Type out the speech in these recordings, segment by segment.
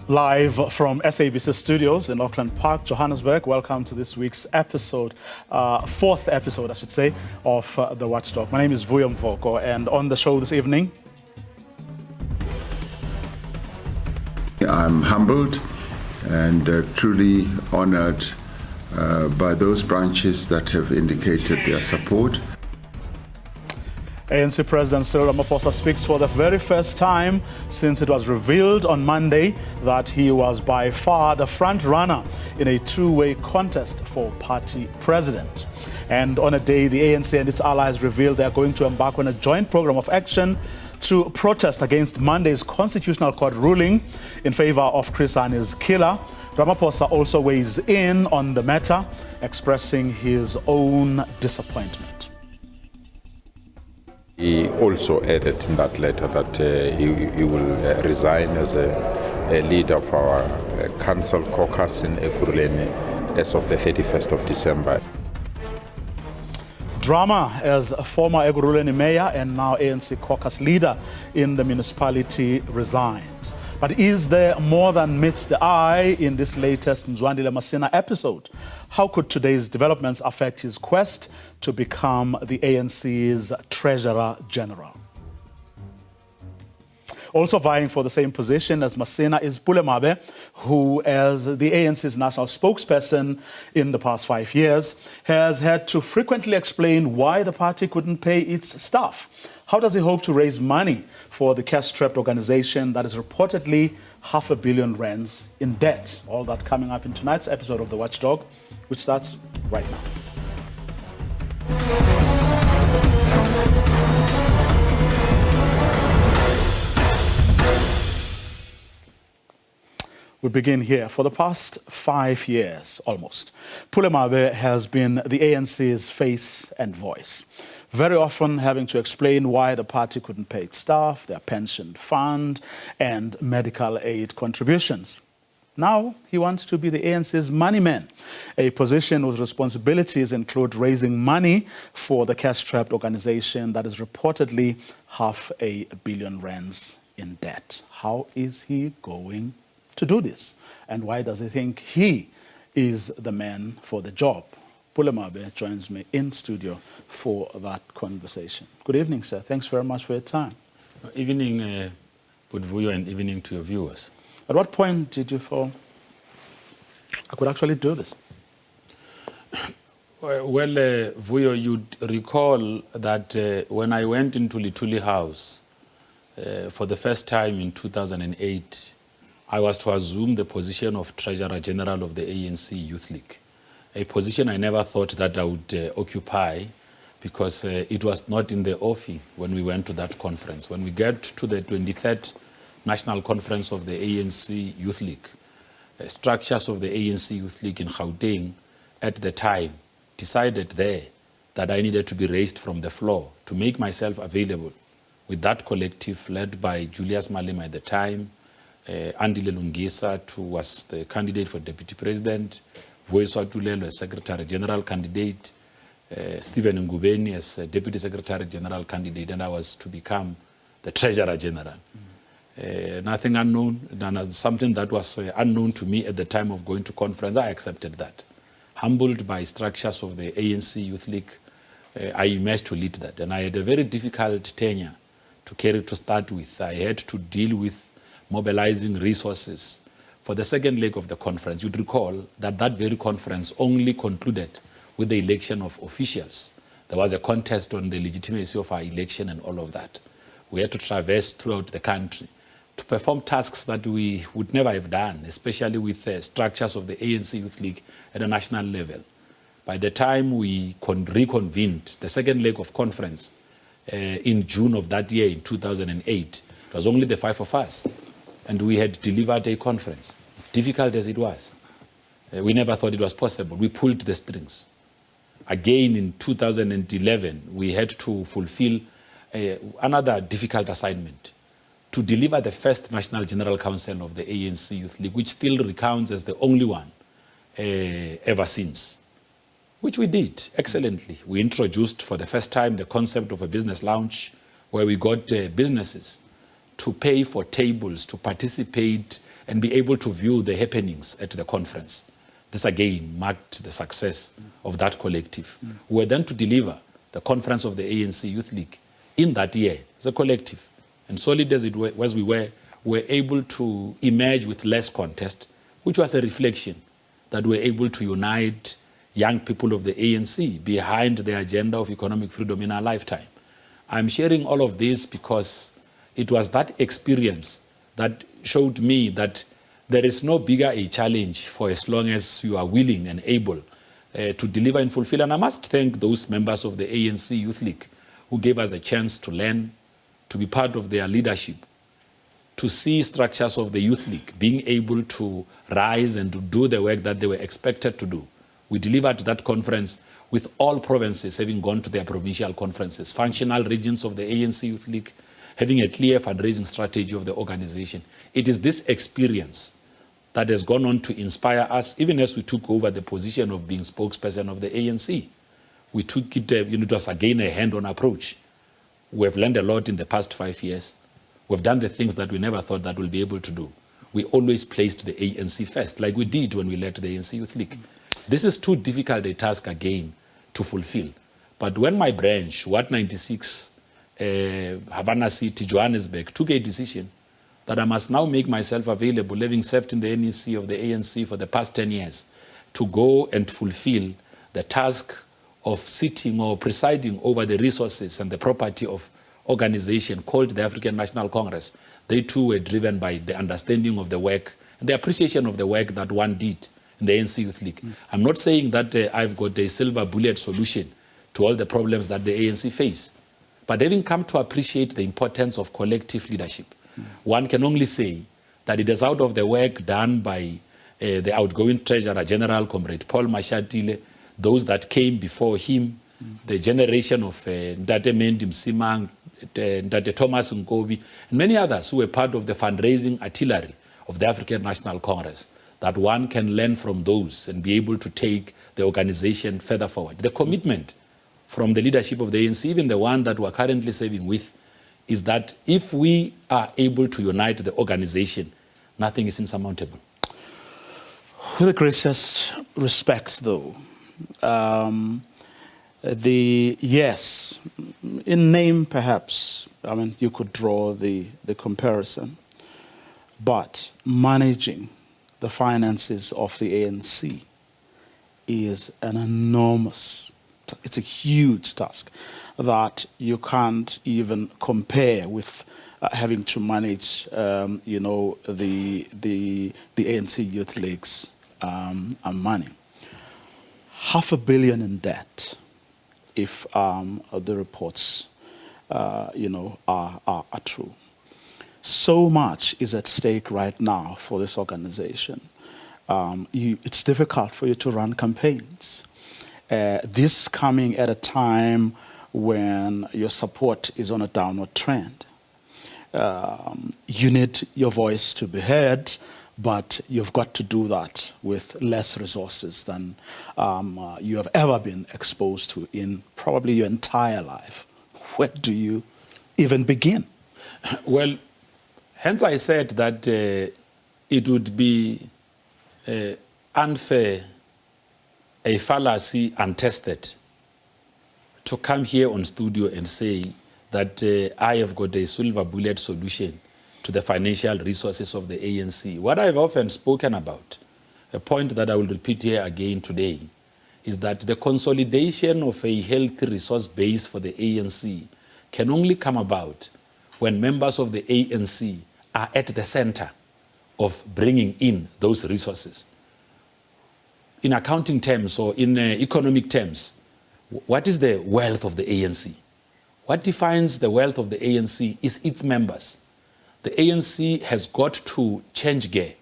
Live from SABC studios in Auckland Park, Johannesburg. Welcome to this week's episode, fourth episode, I should say, of the Watchdog. My name is Vuyo Mvoko, and on the show this evening, I'm humbled and truly honored by those branches that have indicated their support. ANC President Cyril Ramaphosa speaks for the very first time since it was revealed on Monday that he was by far the front runner in a two-way contest for party president. And on a day the ANC and its allies revealed they are going to embark on a joint program of action to protest against Monday's Constitutional Court ruling in favor of Chris Hani's killer, Ramaphosa also weighs in on the matter, expressing his own disappointment. He also added in that letter that he will resign as a leader of our council caucus in Ekurhuleni as of the 31st of December. Drama as a former Ekurhuleni mayor and now ANC caucus leader in the municipality resigns. But is there more than meets the eye in this latest Mzwandile Masina episode? How could today's developments affect his quest to become the ANC's Treasurer General? Also vying for the same position as Masina is Pulemabe, who, as the ANC's national spokesperson in the past 5 years, has had to frequently explain why the party couldn't pay its staff. How does he hope to raise money for the cash-strapped organization that is reportedly R500 million in debt? All that coming up in tonight's episode of The Watchdog, which starts right now. We begin here. For the past 5 years, almost, Pulemabe has been the ANC's face and voice, very often having to explain why the party couldn't pay its staff, their pension fund, and medical aid contributions. Now he wants to be the ANC's money man, a position whose responsibilities include raising money for the cash-strapped organization that is reportedly R500 million in debt. How is he going to do this? And why does he think he is the man for the job? Pulemabe joins me in studio for that conversation. Good evening, sir. Thanks very much for your time. Evening, Budvuyo, and evening to your viewers. At what point did you feel I could actually do this? Well, Vuyo, you'd recall that when I went into Lituli House for the first time in 2008, I was to assume the position of Treasurer General of the ANC Youth League, a position I never thought that I would occupy because it was not in the offing when we went to that conference. When we get to the 23rd National Conference of the ANC Youth League, structures of the ANC Youth League in Gauteng at the time decided there that I needed to be raised from the floor to make myself available with that collective led by Julius Malema at the time, Andile Lungisa, who was the candidate for deputy president, Vuyo Tulelo as secretary general candidate, Stephen Ngubeni as deputy secretary general candidate, and I was to become the treasurer general. Nothing unknown, something that was unknown to me at the time of going to conference. I accepted that. Humbled by structures of the ANC Youth League, I emerged to lead that. And I had a very difficult tenure to carry to start with. I had to deal with mobilizing resources. For the second leg of the conference, you'd recall that that very conference only concluded with the election of officials. There was a contest on the legitimacy of our election and all of that. We had to traverse throughout the country to perform tasks that we would never have done, especially with structures of the ANC Youth League at a national level. By the time we reconvened the second leg of conference in June of that year, in 2008, it was only the 5 of us. and we had delivered a conference, difficult as it was. We never thought it was possible. We pulled the strings. Again, in 2011, we had to fulfill another difficult assignment, to deliver the first National General Council of the ANC Youth League, which still recounts as the only one ever since, which we did excellently. We introduced for the first time the concept of a business lounge, where we got businesses to pay for tables to participate and be able to view the happenings at the conference. This again marked the success of that collective. We were then to deliver the conference of the ANC Youth League in that year as a collective. And solid as it was, we were able to emerge with less contest, which was a reflection that we were able to unite young people of the ANC behind the agenda of economic freedom in our lifetime. I'm sharing all of this because it was that experience that showed me that there is no bigger a challenge for as long as you are willing and able to deliver and fulfill. And I must thank those members of the ANC Youth League who gave us a chance to learn, to be part of their leadership, to see structures of the Youth League being able to rise and to do the work that they were expected to do. We delivered that conference with all provinces having gone to their provincial conferences, functional regions of the ANC Youth League, having a clear fundraising strategy of the organization. It is this experience that has gone on to inspire us, even as we took over the position of being spokesperson of the ANC. We took it, it was again a hand-on approach. We have learned a lot in the past 5 years. We've done the things that we never thought that we'll be able to do. We always placed the ANC first, like we did when we led the ANC Youth League. This is too difficult a task again to fulfill. But when my branch, Wat 96, Havana City, Johannesburg, took a decision that I must now make myself available, having served in the NEC of the ANC for the past 10 years, to go and fulfill the task of sitting or presiding over the resources and the property of organization called the African National Congress. They too were driven by the understanding of the work and the appreciation of the work that one did in the ANC Youth League. I'm not saying that I've got a silver bullet solution to all the problems that the ANC face, but having come to appreciate the importance of collective leadership, one can only say that it is out of the work done by the outgoing Treasurer General, Comrade Paul Mashatile, those that came before him, the generation of Ndate Mendy Msimang, Ndate Thomas Nkobi, and many others who were part of the fundraising artillery of the African National Congress, that one can learn from those and be able to take the organization further forward. The commitment from the leadership of the ANC, even the one that we're currently serving with, is that if we are able to unite the organization, nothing is insurmountable. With the greatest respect, though, yes, in name perhaps, I mean, you could draw the comparison, but managing the finances of the ANC is an enormous, it's a huge task that you can't even compare with having to manage, you know, the ANC Youth League's money. $500 million in debt, if the reports, you know, are true. So much is at stake right now for this organization. It's difficult for you to run campaigns. This coming at a time when your support is on a downward trend. You need your voice to be heard, but you've got to do that with less resources than you have ever been exposed to in probably your entire life. Where do you even begin? Well, hence I said that it would be unfair, a fallacy untested, to come here on studio and say that I have got a silver bullet solution to the financial resources of the ANC. What I've often spoken about, a point that I will repeat here again today, is that the consolidation of a healthy resource base for the ANC can only come about when members of the ANC are at the center of bringing in those resources. In accounting terms or in economic terms, what is the wealth of the ANC? What defines the wealth of the ANC is its members. the ANC has got to change gear,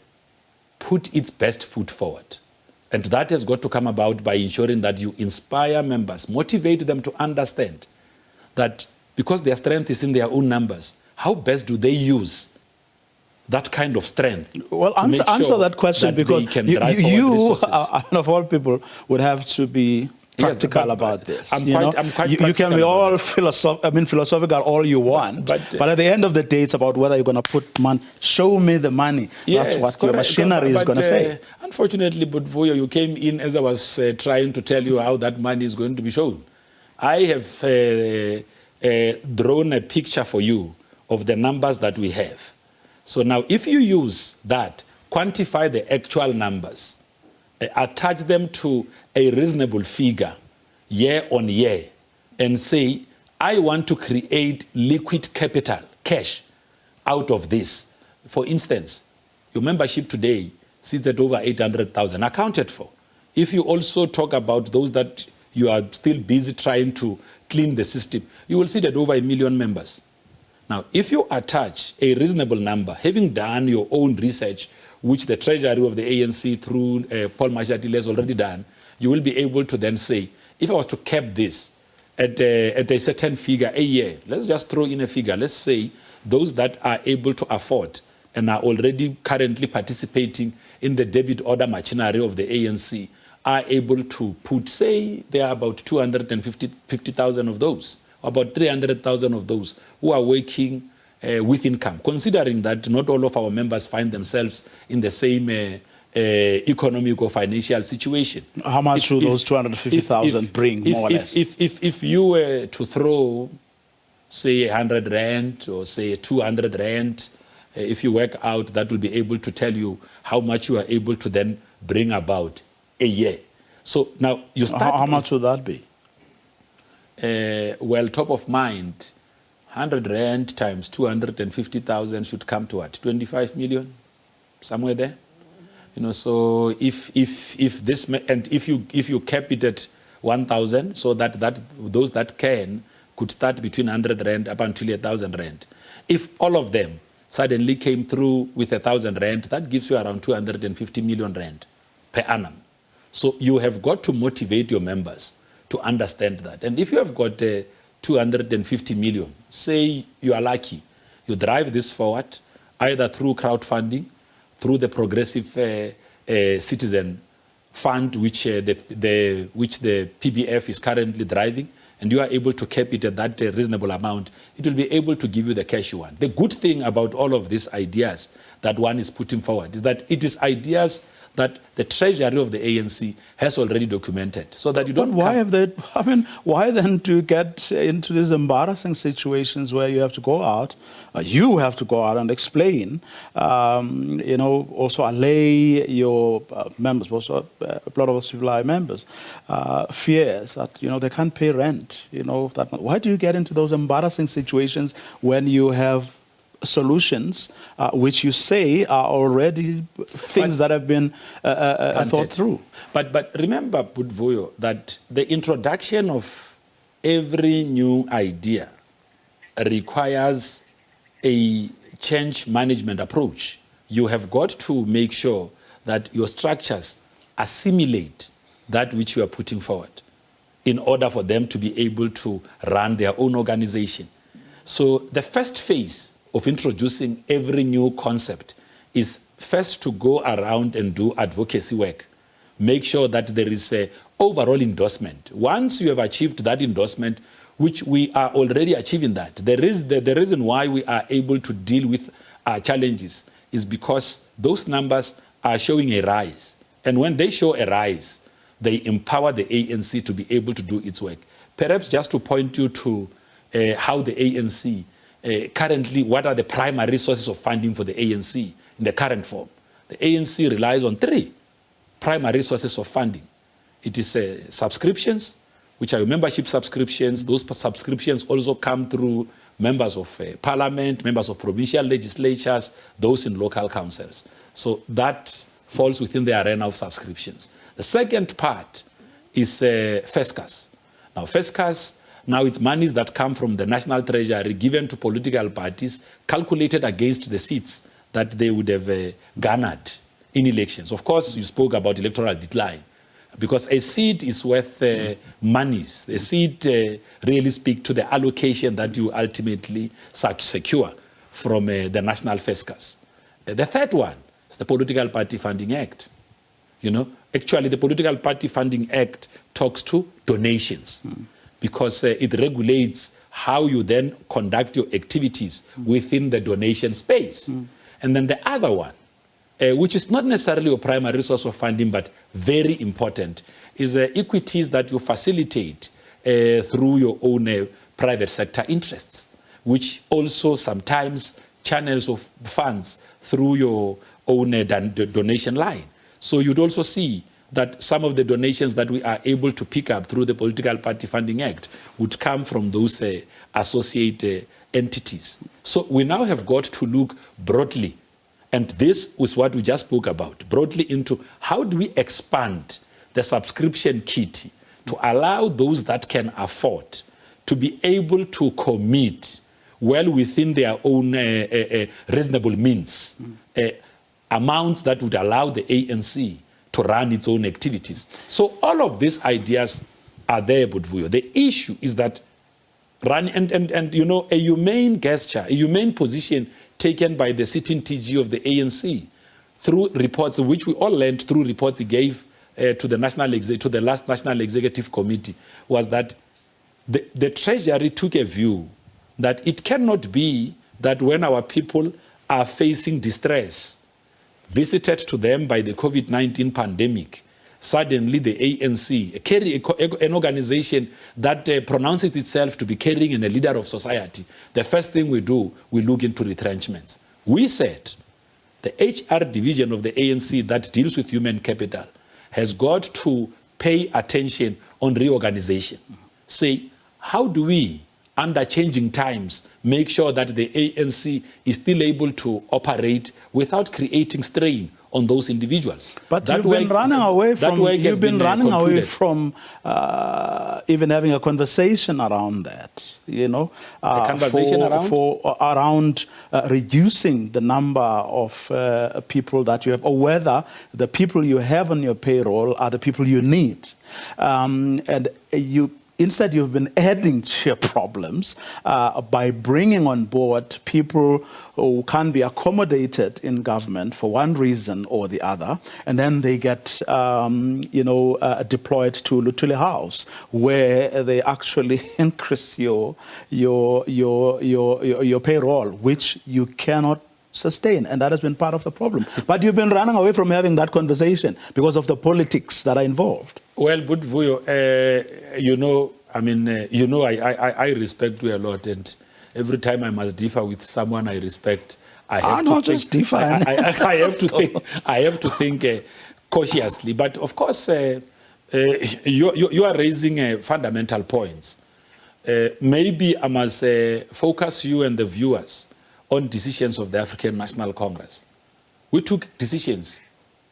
put its best foot forward. And that has got to come about by ensuring that you inspire members, motivate them to understand that because their strength is in their own numbers, how best do they use that kind of strength? Well, answer that question, because you of all people, would have to be practical about this. You can be all philosophical all you want, but at the end of the day, it's about whether you're going to put money. Show me the money. Yes, that's what your machinery is going to say. Unfortunately, Budvuyo, you came in as I was trying to tell you how that money is going to be shown. I have drawn a picture for you of the numbers that we have. So now, if you use that, quantify the actual numbers, attach them to a reasonable figure year on year, and say, I want to create liquid capital, cash, out of this. For instance, your membership today sits at over 800,000 accounted for. If you also talk about those that you are still busy trying to clean the system, you will see that over 1 million members. Now, if you attach a reasonable number, having done your own research, which the Treasury of the ANC through Paul Mashatile has already done, you will be able to then say, if I was to cap this at a certain figure a year, let's just throw in a figure. Let's say those that are able to afford and are already currently participating in the debit order machinery of the ANC are able to put, say, there are about 250,000 of those, about 300,000 of those who are working with income, considering that not all of our members find themselves in the same economic or financial situation. How much will those 250,000 bring, more or less? If you were to throw, say, 100 rand or say 200 rand, if you work out, that will be able to tell you how much you are able to then bring about a year. So now you start. How much would that be? Well, top of mind, 100 rand times 250,000 should come to what? 25 million, somewhere there. You know, so if this, and if you cap it at 1,000, so that those that can could start between 100 rand up until 1,000 rand. If all of them suddenly came through with 1,000 rand, that gives you around 250 million rand per annum. So you have got to motivate your members to understand that. And if you have got 250 million, say you are lucky, you drive this forward either through crowdfunding, through the progressive citizen fund, which the PBF is currently driving, and you are able to cap it at that reasonable amount, it will be able to give you the cash you want. The good thing about all of these ideas that one is putting forward is that it is ideas that the Treasury of the ANC has already documented, so that you don't. But why have they? I mean, why then do you get into these embarrassing situations where you have to go out? You have to go out and explain. You know, also allay your members, also a lot of us people are members, fears that they can't pay rent. That. Why do you get into those embarrassing situations when you have solutions which you say are already things that have been thought through? But remember, Budvuyo, that the introduction of every new idea requires a change management approach. You have got to make sure that your structures assimilate that which you are putting forward in order for them to be able to run their own organization. So the first phase of introducing every new concept is first to go around and do advocacy work. Make sure that there is an overall endorsement. Once you have achieved that endorsement, which we are already achieving that, the reason why we are able to deal with our challenges is because those numbers are showing a rise. And when they show a rise, they empower the ANC to be able to do its work. Perhaps just to point you to how the ANC currently, what are the primary sources of funding for the ANC in the current form? The ANC relies on 3 primary sources of funding. It is subscriptions, which are your membership subscriptions. Those subscriptions also come through members of parliament, members of provincial legislatures, those in local councils. So that falls within the arena of subscriptions. The second part is FESCAS. Now, FESCAS Now it's monies that come from the national treasury given to political parties, calculated against the seats that they would have garnered in elections. Of course, you spoke about electoral decline, because a seat is worth monies. A seat really speaks to the allocation that you ultimately secure from the national fiscus. The third one is the Political Party Funding Act. Actually, the Political Party Funding Act talks to donations because it regulates how you then conduct your activities within the donation space. And then the other one, which is not necessarily a primary source of funding, but very important, is equities that you facilitate through your own private sector interests, which also sometimes channels of funds through your own donation line. So you'd also see that some of the donations that we are able to pick up through the Political Party Funding Act would come from those associated entities. So we now have got to look broadly, and this was what we just spoke about, broadly into how do we expand the subscription kitty to allow those that can afford to be able to commit well within their own reasonable means, amounts that would allow the ANC to run its own activities. So all of these ideas are there, Budvuyo. The issue is that a humane gesture, a humane position taken by the sitting TG of the ANC through reports, which we all learned through reports he gave to the last National Executive Committee, was that the Treasury took a view that it cannot be that when our people are facing distress visited to them by the COVID-19 pandemic, suddenly the ANC, an organization that pronounces itself to be caring and a leader of society, the first thing we do, we look into retrenchments. We said the HR division of the ANC that deals with human capital has got to pay attention on reorganization. Say, how do we, under changing times, make sure that the ANC is still able to operate without creating strain on those individuals? But you've been running away from even having a conversation around that. A conversation around reducing the number of people that you have, or whether the people you have on your payroll are the people you need, and instead, you've been adding to your problems by bringing on board people who can't be accommodated in government for one reason or the other, and then they get, deployed to Luthuli House, where they actually increase your payroll, which you cannot sustain, and that has been part of the problem. But you've been running away from having that conversation because of the politics that are involved. Well, Budvuyo, I respect you a lot, and every time I must differ with someone I respect, I have to think cautiously. But of course, you are raising fundamental points. Maybe I must focus you and the viewers on decisions of the African National Congress. We took decisions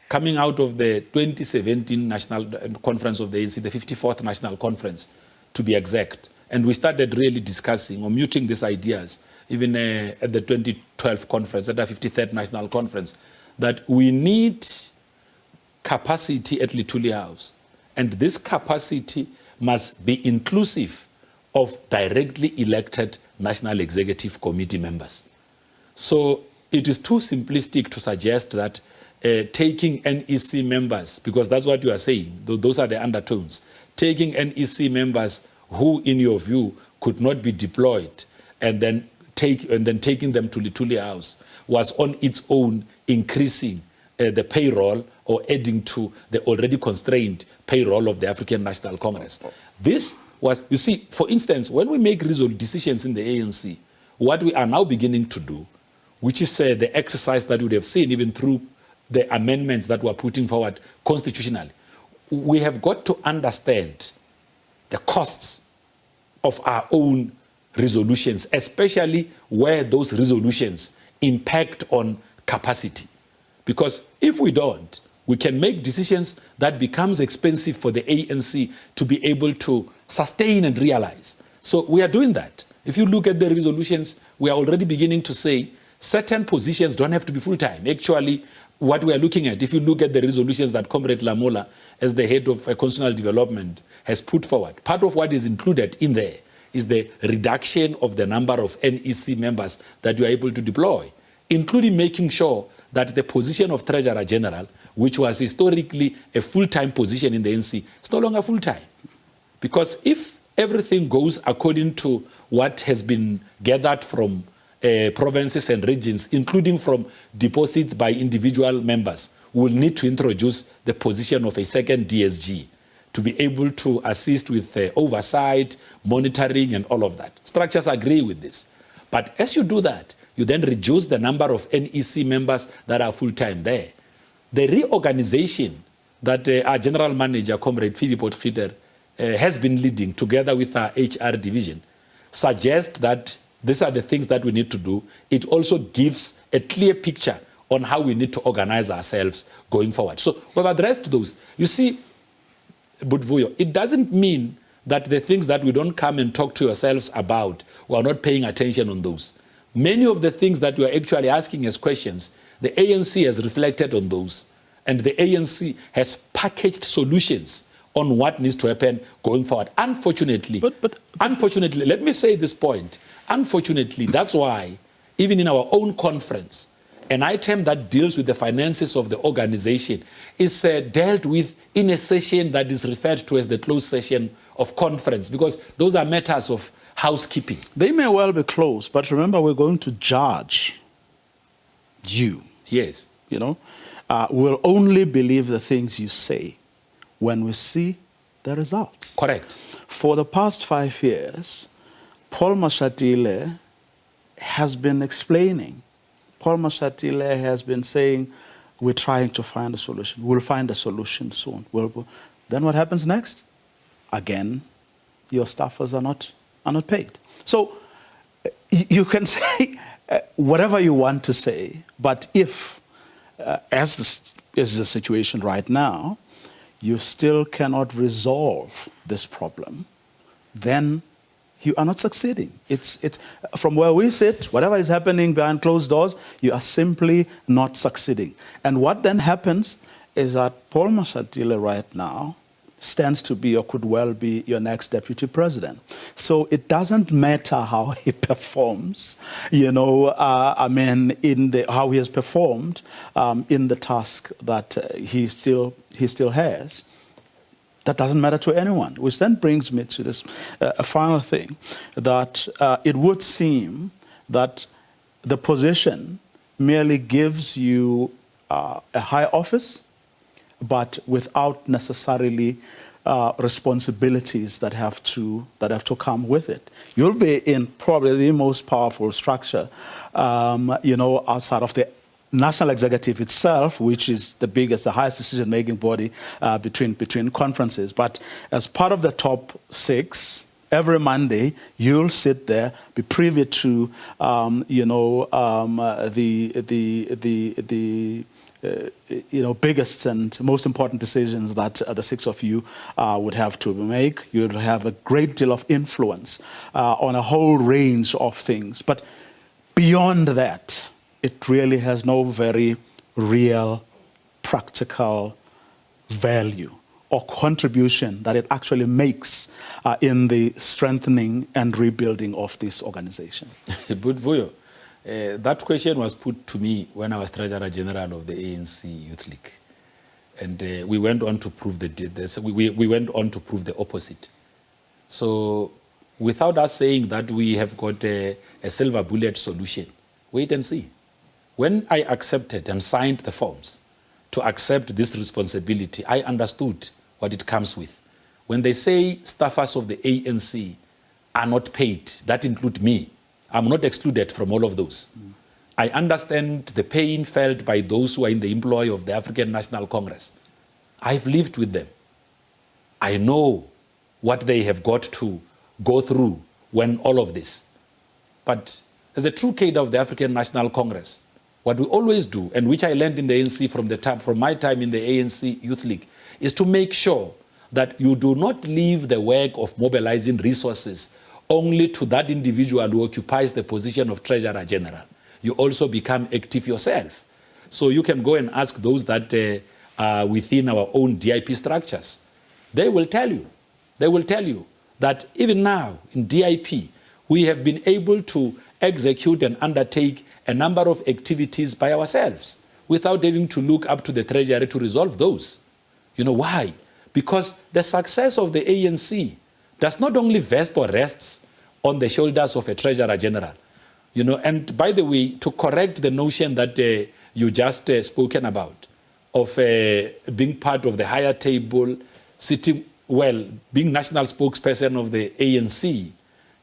coming out of the 2017 National Conference of the ANC, the 54th National Conference, to be exact. And we started really discussing or muting these ideas, even at the 2012 conference, at the 53rd National Conference, that we need capacity at Luthuli House. And this capacity must be inclusive of directly elected National Executive Committee members. So it is too simplistic to suggest that taking NEC members, because that's what you are saying, those are the undertones, taking NEC members who, in your view, could not be deployed and then taking them to Luthuli House was on its own increasing the payroll or adding to the already constrained payroll of the African National Congress. This was, you see, for instance, when we make decisions in the ANC, what we are now beginning to do, which is the exercise that we would have seen even through the amendments that we're putting forward constitutionally, we have got to understand the costs of our own resolutions, especially where those resolutions impact on capacity. Because if we don't, we can make decisions that becomes expensive for the ANC to be able to sustain and realize. So we are doing that. If you look at the resolutions, we are already beginning to say certain positions don't have to be full-time. Actually, what we are looking at, if you look at the resolutions that Comrade Lamola, as the head of constitutional development, has put forward, part of what is included in there is the reduction of the number of NEC members that you are able to deploy, including making sure that the position of Treasurer General, which was historically a full-time position in the ANC, is no longer full-time. Because if everything goes according to what has been gathered from provinces and regions, including from deposits by individual members, we will need to introduce the position of a second DSG to be able to assist with oversight, monitoring, and all of that. Structures agree with this. But as you do that, you then reduce the number of NEC members that are full-time there. The reorganization that our general manager, Comrade Phoebe Potgieter, has been leading together with our HR division suggests that these are the things that we need to do. It also gives a clear picture on how we need to organize ourselves going forward. So we've addressed those. You see, Budvuyo, it doesn't mean that the things that we don't come and talk to yourselves about, we are not paying attention on those. Many of the things that you are actually asking as questions, the ANC has reflected on those, and the ANC has packaged solutions on what needs to happen going forward. Unfortunately, unfortunately, let me say this point. Unfortunately, that's why, even in our own conference, an item that deals with the finances of the organization is dealt with in a session that is referred to as the closed session of conference, because those are matters of housekeeping. They may well be closed, but remember, we're going to judge you. Yes. You know, we'll only believe the things you say when we see the results. Correct. For the past 5 years, Paul Mashatile has been explaining. Paul Mashatile has been saying, we're trying to find a solution. We'll find a solution soon. Then what happens next? Again, your staffers are not paid. So you can say whatever you want to say, but if, as is the situation right now, you still cannot resolve this problem, then you are not succeeding. It's from where we sit, whatever is happening behind closed doors, you are simply not succeeding. And what then happens is that Paul Mashatile right now stands to be or could well be your next deputy president. So it doesn't matter how he performs, you know, how he has performed in the task that he still has. That doesn't matter to anyone, which then brings me to this final thing, that it would seem that the position merely gives you a high office, but without necessarily responsibilities that have to come with it. You'll be in probably the most powerful structure, you know, outside of the National Executive itself, which is the biggest, the highest decision-making body between conferences. But as part of the top 6, every Monday you'll sit there, be privy to, you know, you know, biggest and most important decisions that the 6 of you would have to make. You'll have a great deal of influence on a whole range of things. But beyond that, it really has no very real, practical value or contribution that it actually makes in the strengthening and rebuilding of this organization. Budvuyo, that question was put to me when I was Treasurer General of the ANC Youth League. And we went on to prove we went on to prove the opposite. So without us saying that we have got a silver bullet solution, wait and see. When I accepted and signed the forms to accept this responsibility, I understood what it comes with. When they say staffers of the ANC are not paid, that includes me. I'm not excluded from all of those. I understand the pain felt by those who are in the employ of the African National Congress. I've lived with them. I know what they have got to go through when all of this. But as a true cadre of the African National Congress, what we always do, and which I learned in the ANC from my time in the ANC Youth League, is to make sure that you do not leave the work of mobilizing resources only to that individual who occupies the position of Treasurer General. You also become active yourself. So you can go and ask those that are within our own DIP structures. They will tell you. They will tell you that even now in DIP, we have been able to execute and undertake a number of activities by ourselves without having to look up to the Treasury to resolve those. You know why? Because the success of the ANC does not only vest or rests on the shoulders of a Treasurer General. You know, and by the way, to correct the notion that you just spoken about of being part of the higher table, sitting, well, being national spokesperson of the ANC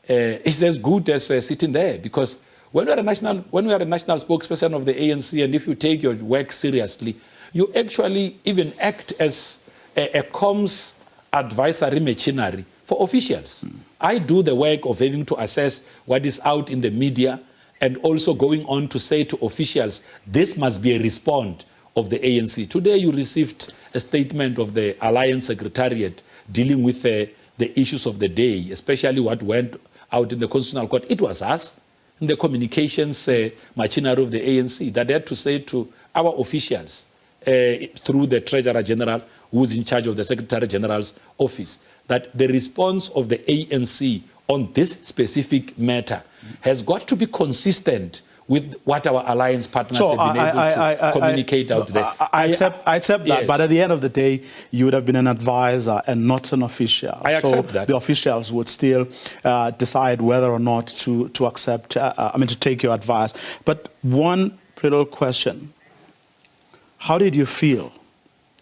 is as good as sitting there, because when we are a national spokesperson of the ANC, and if you take your work seriously, you actually even act as a comms advisory machinery for officials. I do the work of having to assess what is out in the media and also going on to say to officials, this must be a response of the ANC. Today you received a statement of the Alliance Secretariat dealing with the issues of the day, especially what went out in the Constitutional Court. It was us in the communications machinery of the ANC that had to say to our officials through the Treasurer General, who's in charge of the Secretary General's office, that the response of the ANC on this specific matter has got to be consistent with what our alliance partners have been able to communicate out there. I accept that, yes. But at the end of the day, you would have been an advisor and not an official. I accept that. The officials would still decide whether or not to accept, to take your advice. But one little question. How did you feel,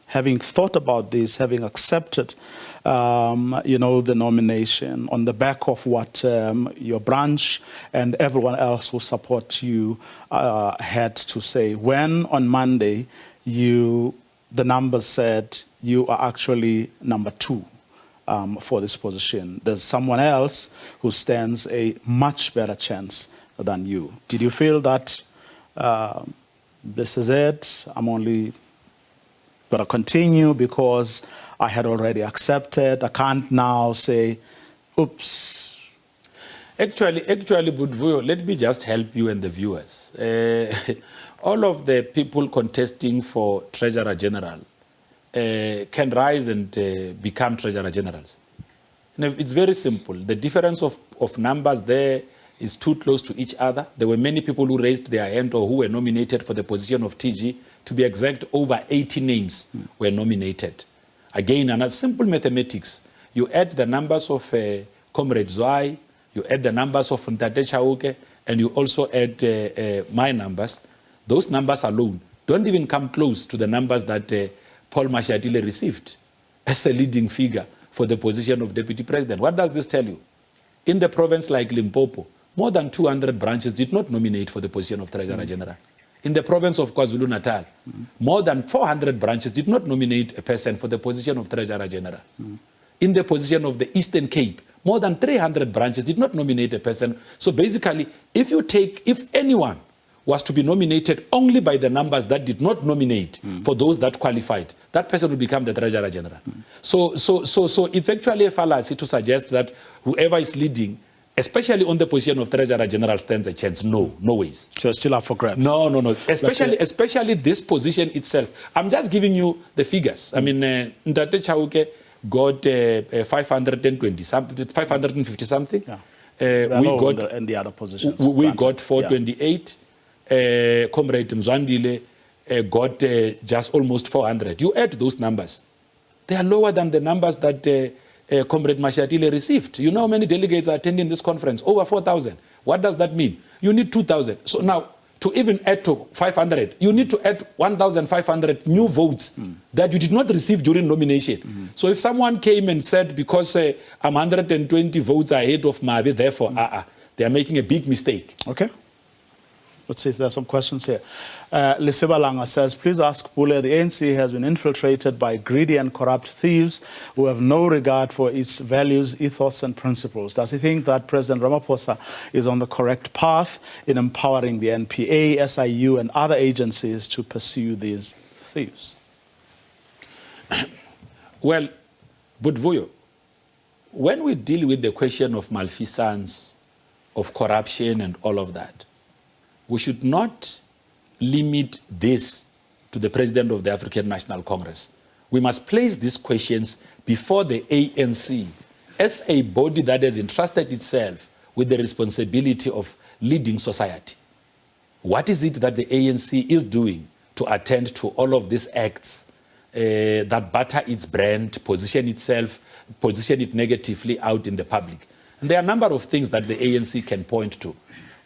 having thought about this, having accepted the nomination on the back of what your branch and everyone else who support you had to say, when on Monday the numbers said you are actually number 2 for this position? There's someone else who stands a much better chance than you. Did you feel that this is it, I'm only going to continue because I had already accepted, I can't now say, oops? Actually, Budvuyo, let me just help you and the viewers. All of the people contesting for Treasurer General can rise and become Treasurer Generals. Now, it's very simple. The difference of numbers there is too close to each other. There were many people who raised their hand or who were nominated for the position of TG. To be exact, over 80 names were nominated. Again, another simple mathematics. You add the numbers of Comrade Zwai, you add the numbers of Ntate Chauke, and you also add my numbers. Those numbers alone don't even come close to the numbers that Paul Mashatile received as a leading figure for the position of Deputy President. What does this tell you? In the province like Limpopo, more than 200 branches did not nominate for the position of Treasurer General. In the province of KwaZulu-Natal, more than 400 branches did not nominate a person for the position of Treasurer General. In the position of the Eastern Cape, more than 300 branches did not nominate a person. So basically, if anyone was to be nominated only by the numbers that did not nominate for those that qualified, that person will become the Treasurer General. So it's actually a fallacy to suggest that whoever is leading, especially on the position of Treasurer General, stands a chance. No ways. So it's still up for grabs. No. Especially this position itself. I'm just giving you the figures. I mean, Ntate Chauke got 520 something, 550 something. Yeah. We got and the other positions. We got 428. Yeah. Comrade Mzwandile got just almost 400. You add those numbers, they are lower than the numbers that Comrade Mashatile received. You know how many delegates are attending this conference? Over 4,000. What does that mean? You need 2,000. So now, to even add to 500, you need to add 1,500 new votes that you did not receive during nomination. So if someone came and said, because I'm 120 votes ahead of Mabe, therefore, they are making a big mistake. Okay. Let's see if there are some questions here. Lisiba Langa says, please ask Pule, the ANC has been infiltrated by greedy and corrupt thieves who have no regard for its values, ethos, and principles. Does he think that President Ramaphosa is on the correct path in empowering the NPA, SIU, and other agencies to pursue these thieves? Well, Budvuyo, when we deal with the question of malfeasance, of corruption and all of that, we should not limit this to the President of the African National Congress. We must place these questions before the ANC as a body that has entrusted itself with the responsibility of leading society. What is it that the ANC is doing to attend to all of these acts that batter its brand, position it negatively out in the public? And there are a number of things that the ANC can point to.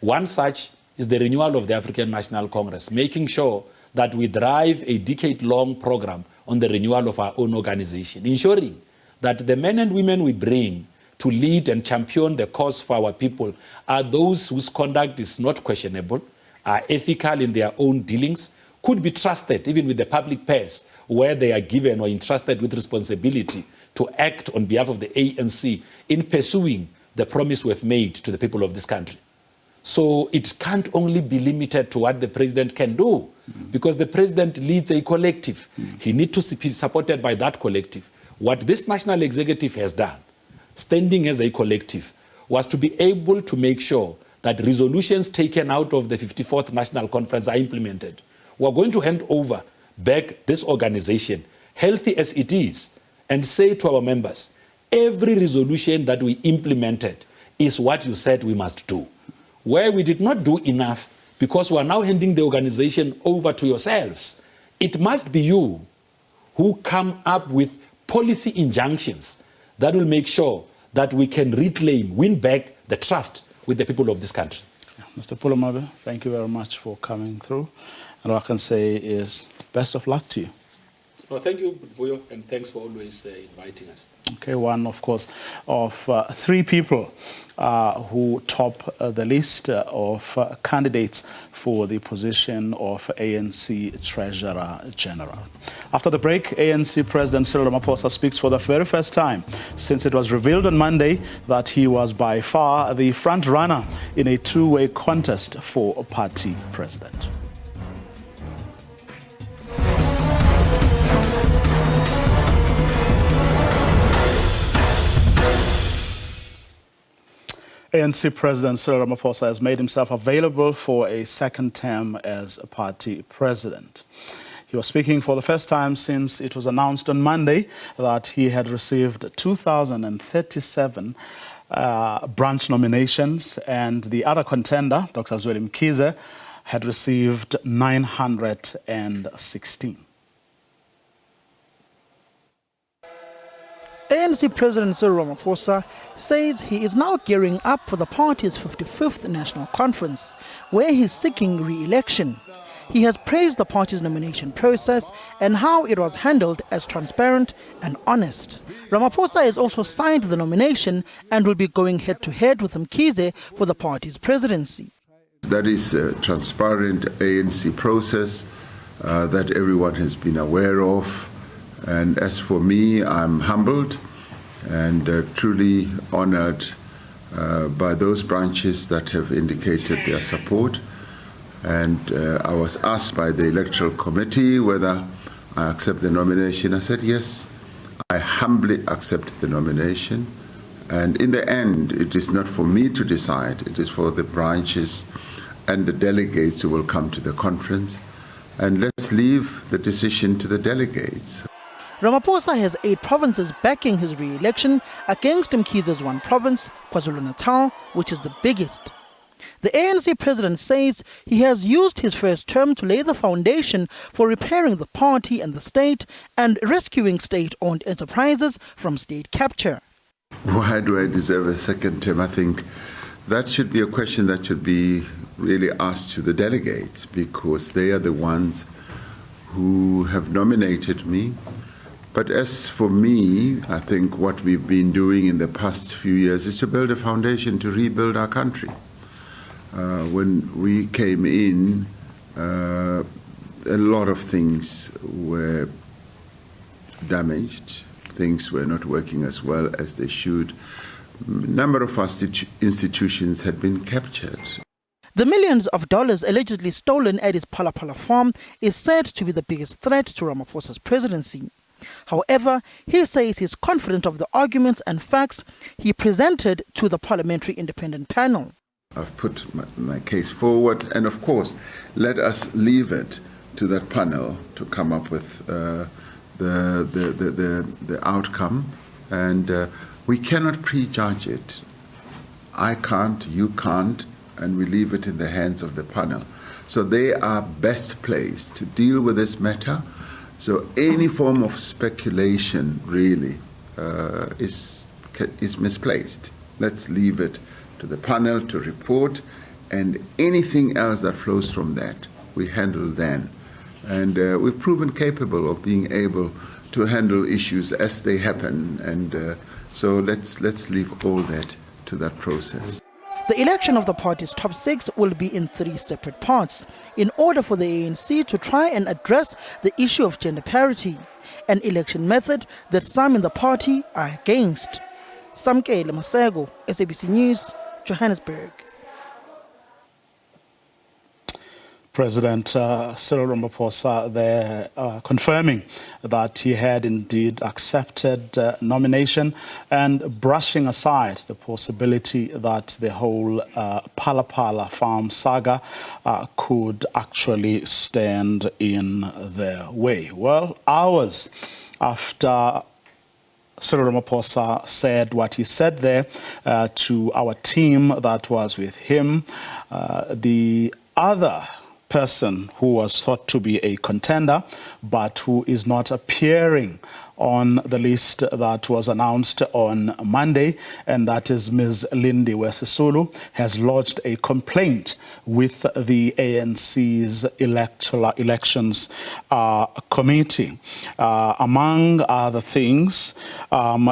One such is the renewal of the African National Congress, making sure that we drive a decade-long program on the renewal of our own organization, ensuring that the men and women we bring to lead and champion the cause for our people are those whose conduct is not questionable, are ethical in their own dealings, could be trusted even with the public purse where they are given or entrusted with responsibility to act on behalf of the ANC in pursuing the promise we've made to the people of this country. So it can't only be limited to what the president can do, because the president leads a collective. He needs to be supported by that collective. What this national executive has done, standing as a collective, was to be able to make sure that resolutions taken out of the 54th National Conference are implemented. We're going to hand over back this organization, healthy as it is, and say to our members, every resolution that we implemented is what you said we must do. Where we did not do enough, because we are now handing the organization over to yourselves, it must be you who come up with policy injunctions that will make sure that we can reclaim, win back the trust with the people of this country. Mr. Pulomabe, thank you very much for coming through. And what I can say is best of luck to you. Well, thank you, Vuyo, and thanks for always inviting us. Okay, one, of course, of three people who top the list of candidates for the position of ANC Treasurer General. After the break, ANC President Cyril Ramaphosa speaks for the very first time since it was revealed on Monday that he was by far the front runner in a two-way contest for party president. ANC President Cyril Ramaphosa has made himself available for a second term as a party president. He was speaking for the first time since it was announced on Monday that he had received 2,037 branch nominations, and the other contender, Dr. Zweli Mkhize, had received 916. ANC President Cyril Ramaphosa says he is now gearing up for the party's 55th National Conference, where he is seeking re-election. He has praised the party's nomination process and how it was handled as transparent and honest. Ramaphosa has also signed the nomination and will be going head-to-head with Mkhize for the party's presidency. That is a transparent ANC process that everyone has been aware of. And as for me, I'm humbled and truly honored by those branches that have indicated their support. And I was asked by the Electoral Committee whether I accept the nomination. I said yes, I humbly accept the nomination. And in the end, it is not for me to decide. It is for the branches and the delegates who will come to the conference. And let's leave the decision to the delegates. Ramaphosa has 8 provinces backing his re-election against Mkhize's one province, KwaZulu-Natal, which is the biggest. The ANC president says he has used his first term to lay the foundation for repairing the party and the state and rescuing state-owned enterprises from state capture. Why do I deserve a second term? I think that should be a question that should be really asked to the delegates, because they are the ones who have nominated me. But as for me, I think what we've been doing in the past few years is to build a foundation to rebuild our country. When we came in, a lot of things were damaged. Things were not working as well as they should. A number of our institutions had been captured. The millions of dollars allegedly stolen at his Phala Phala farm is said to be the biggest threat to Ramaphosa's presidency. However, he says he's confident of the arguments and facts he presented to the Parliamentary Independent Panel. I've put my case forward, and of course, let us leave it to that panel to come up with the outcome, and we cannot prejudge it. I can't, you can't, and we leave it in the hands of the panel. So they are best placed to deal with this matter. So any form of speculation really is misplaced. Let's leave it to the panel to report, and anything else that flows from that, we handle then. And we've proven capable of being able to handle issues as they happen, and so let's leave all that to that process. The election of the party's top six will be in 3 separate parts in order for the ANC to try and address the issue of gender parity, an election method that some in the party are against. Samkele Masego, SABC News, Johannesburg. President Cyril Ramaphosa there confirming that he had indeed accepted nomination and brushing aside the possibility that the whole Phala Phala farm saga could actually stand in their way. Well, hours after Cyril Ramaphosa said what he said there to our team that was with him, the other person who was thought to be a contender but who is not appearing on the list that was announced on Monday, and that is Ms. Lindiwe Sisulu, has lodged a complaint with the ANC's elections committee. Among other things,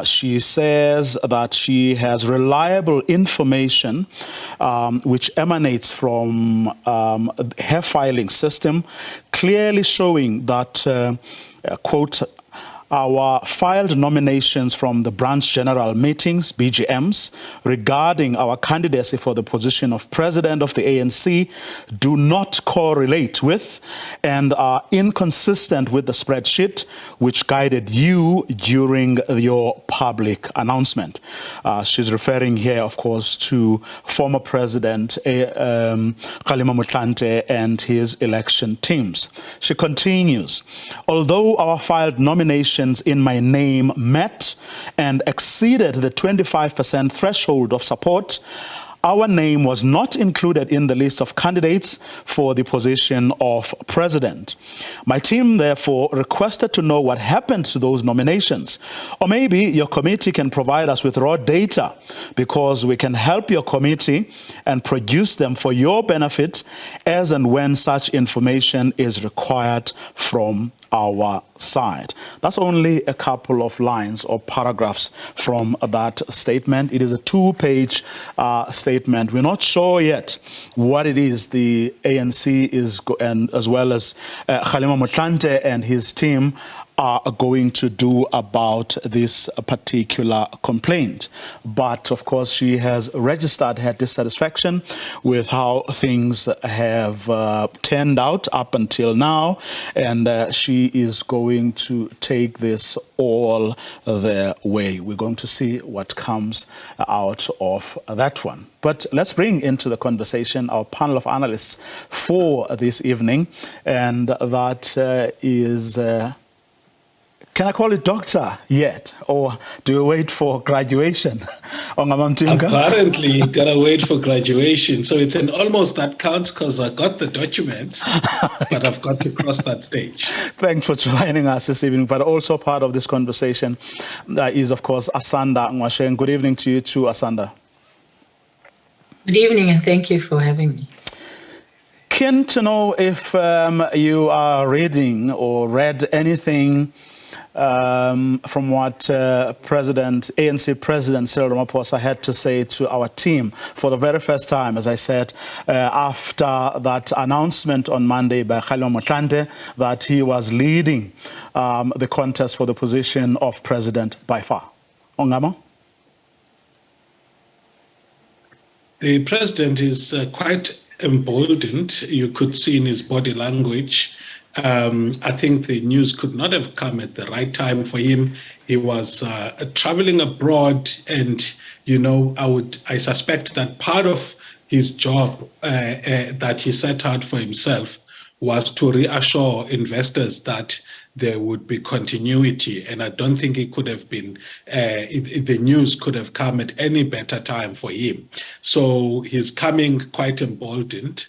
she says that she has reliable information which emanates from her filing system, clearly showing that, quote, our filed nominations from the branch general meetings, BGMs, regarding our candidacy for the position of president of the ANC do not correlate with and are inconsistent with the spreadsheet which guided you during your public announcement. She's referring here, of course, to former President Kgalema Motlanthe and his election teams. She continues, although our filed nominations in my name met and exceeded the 25% threshold of support, our name was not included in the list of candidates for the position of president. My team, therefore, requested to know what happened to those nominations. Or maybe your committee can provide us with raw data, because we can help your committee and produce them for your benefit as and when such information is required from our side. That's only a couple of lines or paragraphs from that statement. It is a 2-page statement. We're not sure yet what it is the ANC is, and as well as Kgalema Motlanthe and his team are going to do about this particular complaint. But of course, she has registered her dissatisfaction with how things have turned out up until now, and she is going to take this all their way. We're going to see what comes out of that one. But let's bring into the conversation our panel of analysts for this evening, and that is... can I call it doctor yet, or do you wait for graduation? Apparently, you gotta wait for graduation. So it's an almost that counts, because I got the documents, but I've got to cross that stage. Thanks for joining us this evening. But also part of this conversation is, of course, Asanda Ngwasheng. Good evening to you too, Asanda. Good evening, and thank you for having me. Keen to know if you are reading or read anything from what ANC President Cyril Ramaphosa had to say to our team for the very first time, as I said, after that announcement on Monday by Kgalema Motlanthe that he was leading the contest for the position of president by far. Ongama? The president is quite emboldened, you could see in his body language, I think the news could not have come at the right time for him. He was traveling abroad, and I suspect that part of his job that he set out for himself was to reassure investors that there would be continuity. And I don't think it could have been, the news could have come at any better time for him. So he's coming quite emboldened.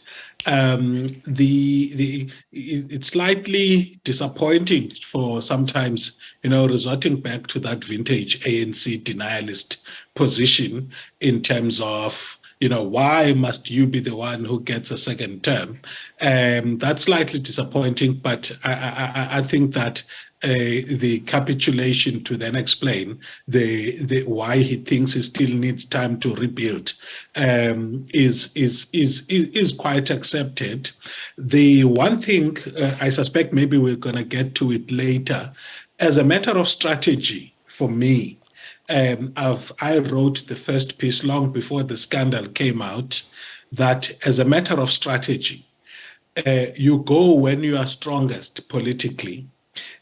It's slightly disappointing for sometimes, resorting back to that vintage ANC denialist position in terms of, why must you be the one who gets a second term? That's slightly disappointing, but I think that the capitulation to then explain the why he thinks he still needs time to rebuild is quite accepted. The one thing I suspect maybe we're going to get to it later, as a matter of strategy for me. I wrote the first piece long before the scandal came out that as a matter of strategy, you go when you are strongest politically,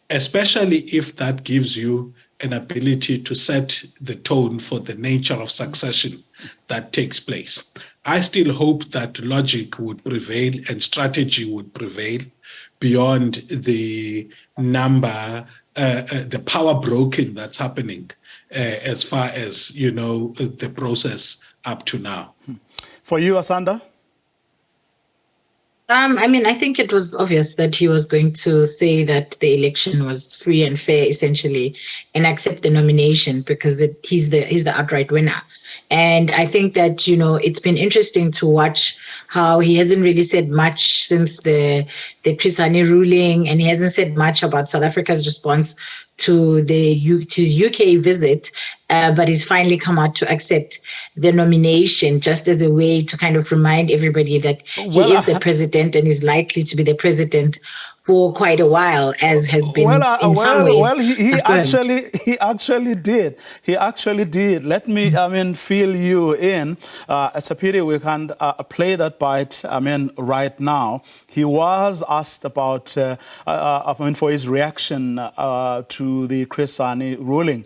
especially if that gives you an ability to set the tone for the nature of succession that takes place. I still hope that logic would prevail and strategy would prevail beyond the the power broking that's happening as far as, the process up to now. For you, Asanda? I think it was obvious that he was going to say that the election was free and fair, essentially, and accept the nomination because he's the outright winner. And I think that, it's been interesting to watch how he hasn't really said much since the Chris Hani ruling, and he hasn't said much about South Africa's response to his UK visit, but he's finally come out to accept the nomination just as a way to kind of remind everybody that he is the president and is likely to be the president for quite a while, as has been in some ways. Well, he actually did. He actually did. Let me, fill you in. It's a pity we can't play that bite, right now. He was asked about, for his reaction to the Chris Hani ruling,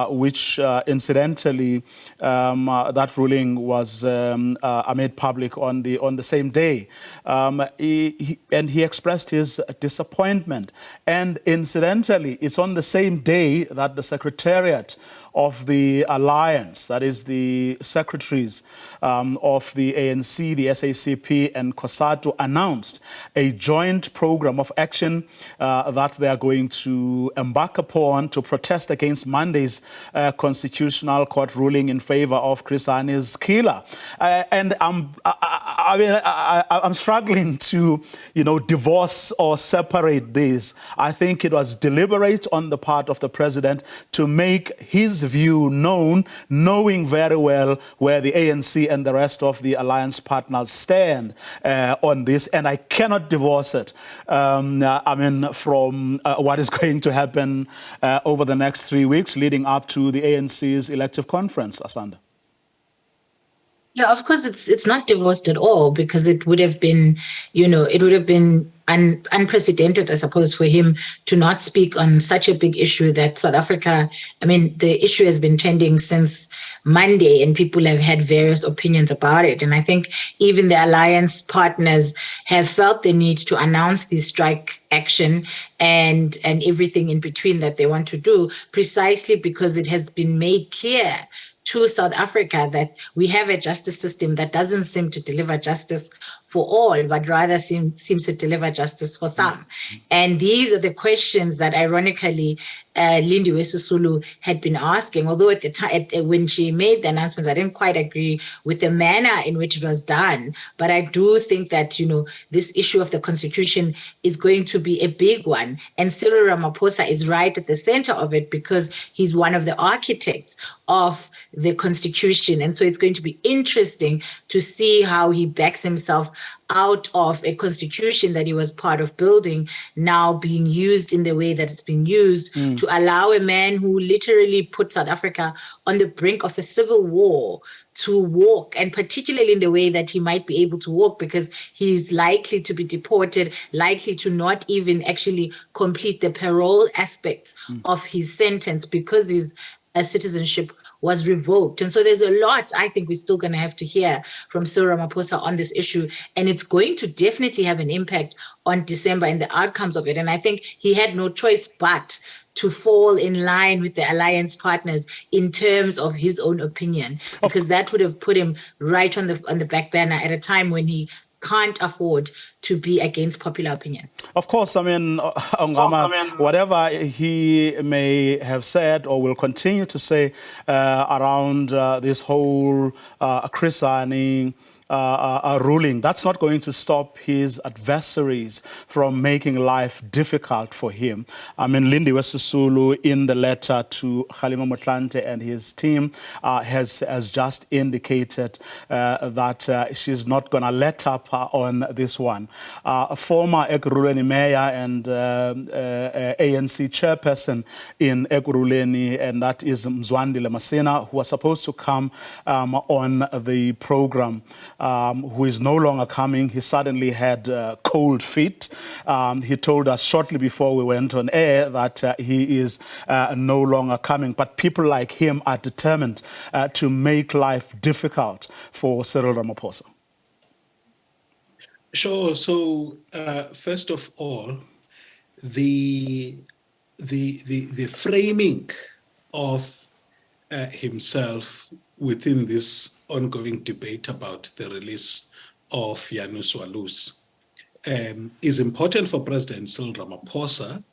which incidentally, that ruling was made public on the same day. And he expressed his disappointment. And incidentally, it's on the same day that the Secretariat of the Alliance, that is the secretaries of the ANC, the SACP, and COSATU, announced a joint program of action that they are going to embark upon to protest against Monday's Constitutional Court ruling in favor of Chris Hani's killer. And I'm struggling to, divorce or separate these. I think it was deliberate on the part of the president to make his view known, knowing very well where the ANC and the rest of the alliance partners stand on this, and I cannot divorce it from what is going to happen over the next 3 weeks leading up to the ANC's elective conference, Asanda. Yeah, of course, it's not divorced at all, because it would have been, unprecedented, I suppose, for him to not speak on such a big issue that South Africa, the issue has been trending since Monday and people have had various opinions about it. And I think even the alliance partners have felt the need to announce the strike action and everything in between that they want to do, precisely because it has been made clear to South Africa that we have a justice system that doesn't seem to deliver justice for all, but rather seems to deliver justice for some. And these are the questions that, ironically, Lindiwe Sisulu had been asking, although at the time, when she made the announcements, I didn't quite agree with the manner in which it was done. But I do think that, this issue of the Constitution is going to be a big one. And Cyril Ramaphosa is right at the center of it because he's one of the architects of the Constitution. And so it's going to be interesting to see how he backs himself out of a constitution that he was part of building now being used in the way that it's been used to allow a man who literally put South Africa on the brink of a civil war to walk, and particularly in the way that he might be able to walk, because he's likely to be deported, likely to not even actually complete the parole aspects of his sentence because his citizenship was revoked. And so there's a lot I think we're still going to have to hear from Cyril Ramaphosa on this issue, and it's going to definitely have an impact on December and the outcomes of it. And I think he had no choice but to fall in line with the alliance partners in terms of his own opinion, because that would have put him right on the back burner at a time when he can't afford to be against popular opinion. Of course, I mean, whatever he may have said or will continue to say around this whole Chrisani ruling, that's not going to stop his adversaries from making life difficult for him. I mean, Lindiwe Sisulu, in the letter to Kgalema Motlanthe and his team, has just indicated that she's not going to let up on this one. Former Ekurhuleni mayor and ANC chairperson in Ekurhuleni, and that is Mzwandile Masina, who was supposed to come on the program, who is no longer coming. He suddenly had cold feet. He told us shortly before we went on air that he is no longer coming. But people like him are determined to make life difficult for Cyril Ramaphosa. Sure. So first of all, the framing of himself within this ongoing debate about the release of Janus Walus is important for President Cyril Ramaphosa,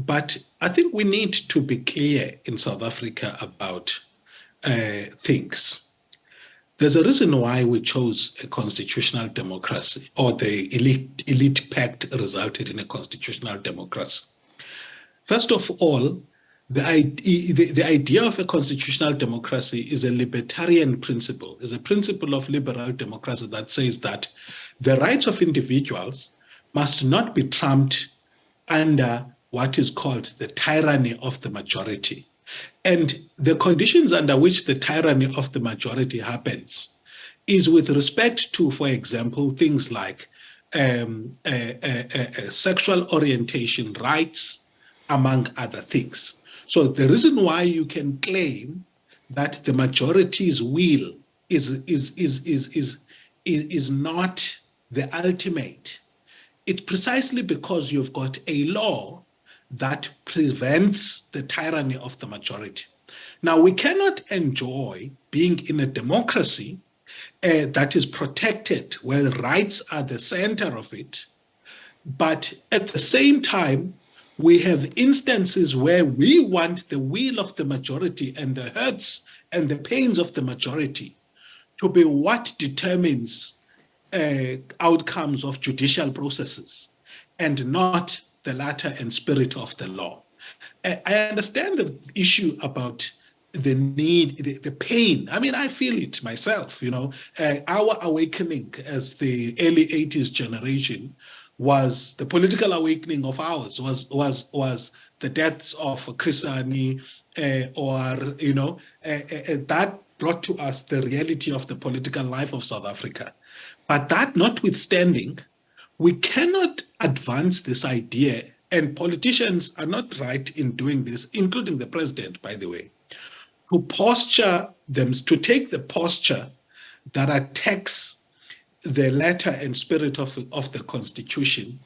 but I think we need to be clear in South Africa about things. There's a reason why we chose a constitutional democracy, or the elite pact resulted in a constitutional democracy. First of all, the idea of a constitutional democracy is a libertarian principle, is a principle of liberal democracy that says that the rights of individuals must not be trumped under what is called the tyranny of the majority. And the conditions under which the tyranny of the majority happens is with respect to, for example, things like sexual orientation rights, among other things. So the reason why you can claim that the majority's will is not the ultimate, it's precisely because you've got a law that prevents the tyranny of the majority. Now, we cannot enjoy being in a democracy that is protected, where rights are the center of it, but at the same time, we have instances where we want the will of the majority and the hurts and the pains of the majority to be what determines outcomes of judicial processes, and not the letter and spirit of the law. I understand the issue about the need, the pain. I mean, I feel it myself, you know. Our awakening as the early 80s generation was the political awakening of ours, was the deaths of Chrisani, that brought to us the reality of the political life of South Africa. But that notwithstanding, we cannot advance this idea, and politicians are not right in doing this, including the president, by the way, to take the posture that attacks the letter and spirit of the Constitution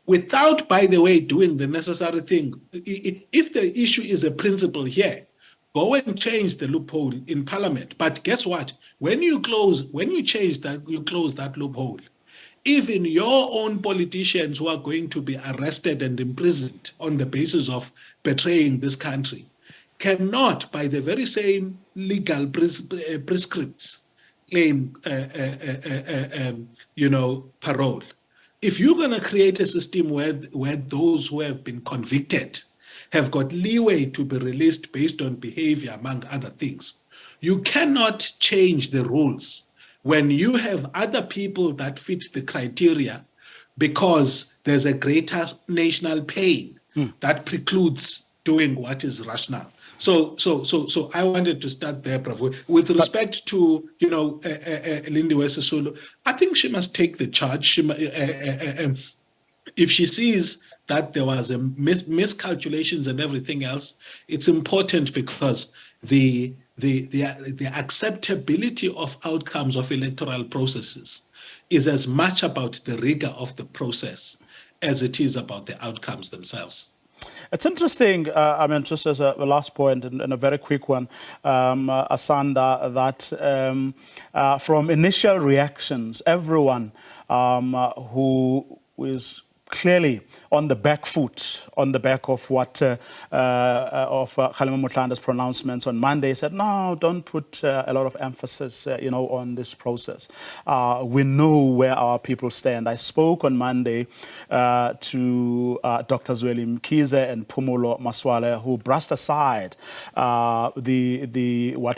without, by the way, doing the necessary thing. If the issue is a principle here, go and change the loophole in Parliament. But guess what? When you change that, you close that loophole. Even your own politicians who are going to be arrested and imprisoned on the basis of betraying this country cannot, by the very same legal prescripts, claim parole. If you're going to create a system where those who have been convicted have got leeway to be released based on behavior, among other things, you cannot change the rules when you have other people that fit the criteria because there's a greater national pain that precludes doing what is rational. So I wanted to start there, Bravo. With respect to, Lindiwe Sisulu, I think she must take the charge. If she sees that there was a miscalculations and everything else, it's important because the acceptability of outcomes of electoral processes is as much about the rigor of the process as it is about the outcomes themselves. It's interesting, just as a last point and a very quick one, Asanda, that from initial reactions, everyone who is clearly on the back foot, on the back of what of Kgalema Motlanda's pronouncements on Monday, said, no, don't put a lot of emphasis, on this process. We know where our people stand. I spoke on Monday to Dr. Zweli Mkhize and Phumulo Maswale, who brushed aside what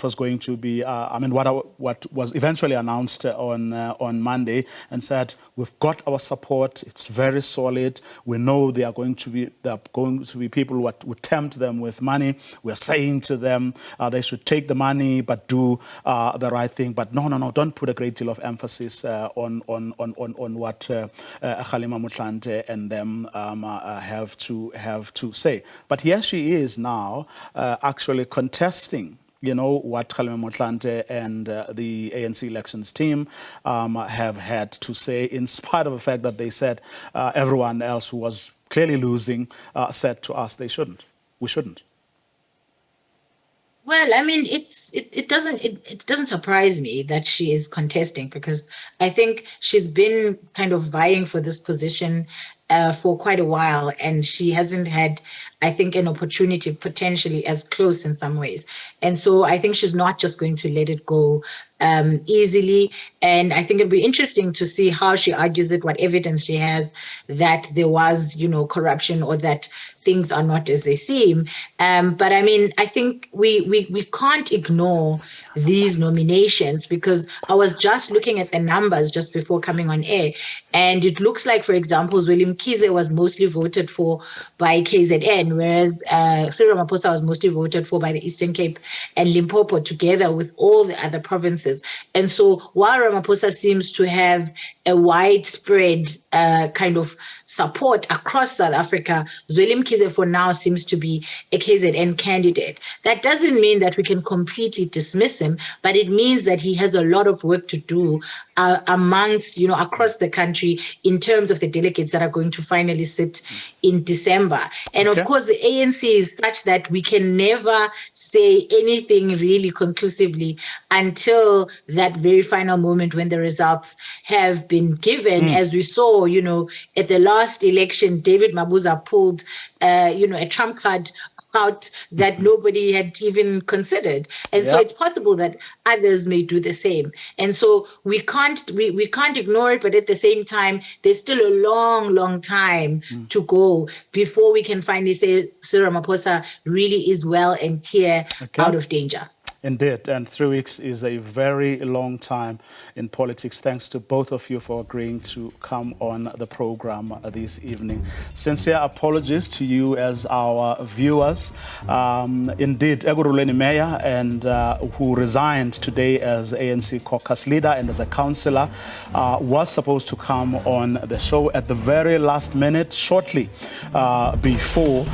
was going to be, what was eventually announced on Monday, and said, we've got our support. It's very solid. We know there are going to be people who would tempt them with money. We're saying to them they should take the money but do the right thing. But no, don't put a great deal of emphasis on what Kgalema Motlanthe and them have to say. But here she is now actually contesting what Kgalema Motlanthe and the ANC elections team have had to say, in spite of the fact that they said everyone else who was clearly losing said to us we shouldn't. Well, it doesn't surprise me that she is contesting, because I think she's been kind of vying for this position for quite a while, and she hasn't had, I think, an opportunity potentially as close in some ways. And so I think she's not just going to let it go easily. And I think it'll be interesting to see how she argues it, what evidence she has that there was, corruption, or that things are not as they seem. But I think we can't ignore these nominations, because I was just looking at the numbers just before coming on air, and it looks like, for example, Zweli Mkhize was mostly voted for by KZN, whereas Cyril Ramaphosa was mostly voted for by the Eastern Cape and Limpopo, together with all the other provinces. And so while Ramaphosa seems to have a widespread kind of support across South Africa, Zweli Mkhize for now seems to be a KZN candidate. That doesn't mean that we can completely dismiss him, but it means that he has a lot of work to do amongst, across the country, in terms of the delegates that are going to finally sit in December. And of course, the ANC is such that we can never say anything really conclusively until that very final moment when the results have been given. As we saw, at the last election, David Mabuza pulled, a trump card out that nobody had even considered. And so it's possible that others may do the same. And so we can't ignore it, but at the same time, there's still a long time to go before we can finally say Cyril Ramaphosa really is well and clear out of danger. Indeed, and 3 weeks is a very long time in politics. Thanks to both of you for agreeing to come on the program this evening. Sincere apologies to you as our viewers. Indeed, Eguruleni Meya, and who resigned today as ANC caucus leader and as a councillor, was supposed to come on the show at the very last minute, shortly before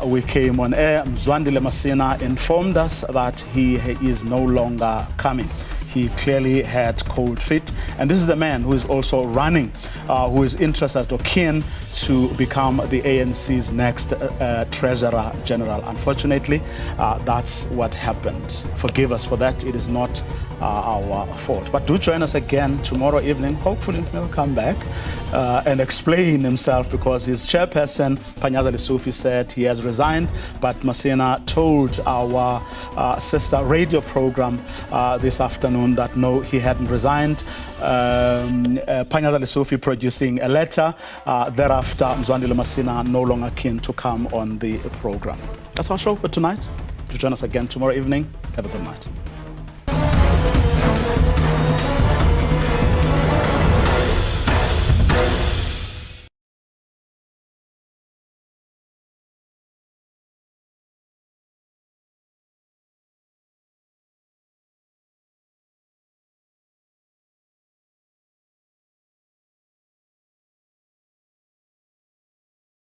we came on air. Mzwandile Masina informed us that he is no longer coming. He clearly had cold feet. And this is the man who is also running, who is interested or keen to become the ANC's next Treasurer General. Unfortunately, that's what happened. Forgive us for that. It is not our fault. But do join us again tomorrow evening. Hopefully he'll come back and explain himself, because his chairperson, Panyaza Lesufi, said he has resigned, but Masina told our sister radio program this afternoon that no, he hadn't resigned. Panyaza Lesufi producing a letter. Thereafter, Mzwandile Masina no longer keen to come on the program. That's our show for tonight. Do join us again tomorrow evening. Have a good night.